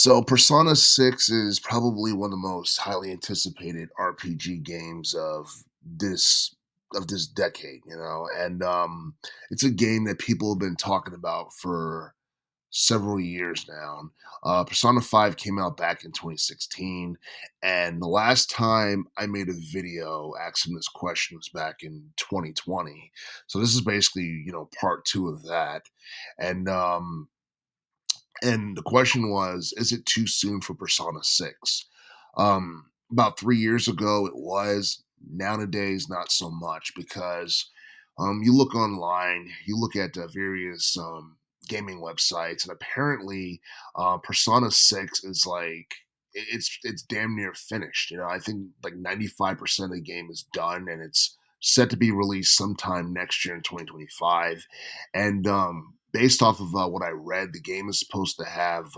So Persona 6 is probably one of the most highly anticipated RPG games of this decade, and it's a game that people have been talking about for several years now. Persona 5 came out back in 2016, and the last time I made a video asking this question was back in 2020. So this is basically, part 2 of that. And the question was, is it too soon for Persona 6? About 3 years ago, it was. Nowadays, not so much because you look online, you look at various gaming websites, and apparently, Persona 6 is like it's damn near finished. I think like 95% of the game is done, and it's set to be released sometime next year in 2025. And based off of what I read, the game is supposed to have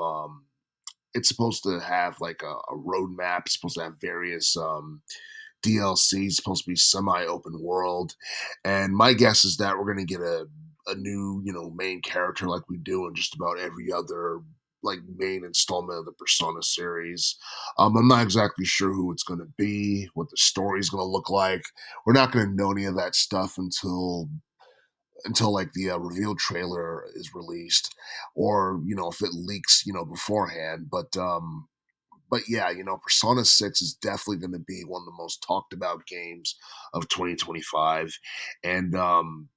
it's supposed to have like a roadmap. It's supposed to have various DLC. It's supposed to be semi-open world, and my guess is that we're going to get a new main character like we do in just about every other like main installment of the Persona series. I'm not exactly sure who it's going to be, what the story is going to look like. We're not going to know any of that stuff until like the reveal trailer is released, or if it leaks beforehand. But yeah, Persona 6 is definitely going to be one of the most talked about games of 2025. And um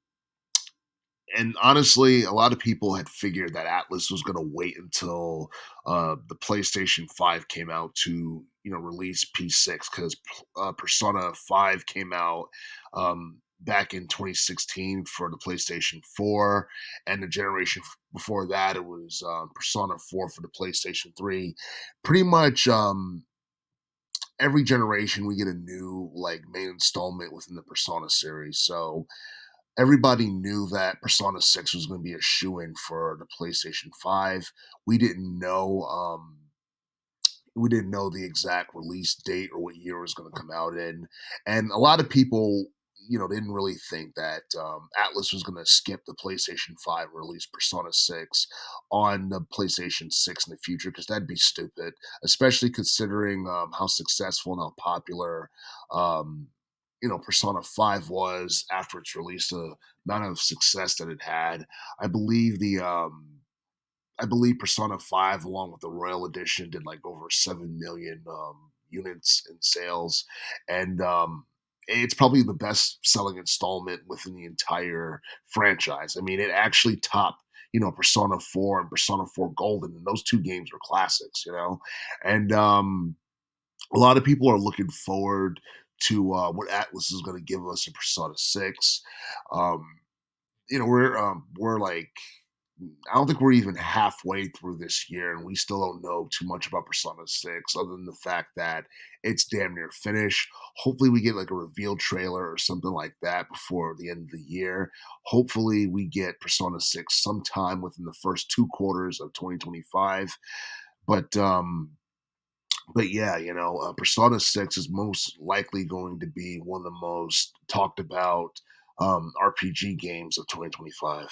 and honestly, a lot of people had figured that Atlus was going to wait until the PlayStation 5 came out to release P6, because Persona 5 came out back in 2016 for the PlayStation 4, and the generation before that it was Persona 4 for the PlayStation 3. Pretty much every generation we get a new like main installment within the Persona series. So everybody knew that Persona 6 was going to be a shoe-in for the PlayStation 5. We didn't know we didn't know the exact release date or what year it was going to come out in. And a lot of people, didn't really think that Atlas was going to skip the PlayStation 5 and release Persona 6 on the PlayStation 6 in the future, because that'd be stupid, especially considering how successful and how popular um, Persona 5 was after its release, the amount of success that it had. I believe I believe Persona 5, along with the Royal Edition, did like over 7 million units in sales. And it's probably the best selling installment within the entire franchise. I mean, it actually topped, Persona 4 and Persona 4 Golden, and those two games are classics. And a lot of people are looking forward to what Atlas is going to give us in Persona 6. Um, we're like, I don't think we're even halfway through this year, and we still don't know too much about Persona 6, other than the fact that it's damn near finished. Hopefully, we get like a reveal trailer or something like that before the end of the year. Hopefully, we get Persona 6 sometime within the first 2 quarters of 2025. But but yeah, Persona 6 is most likely going to be one of the most talked about RPG games of 2025.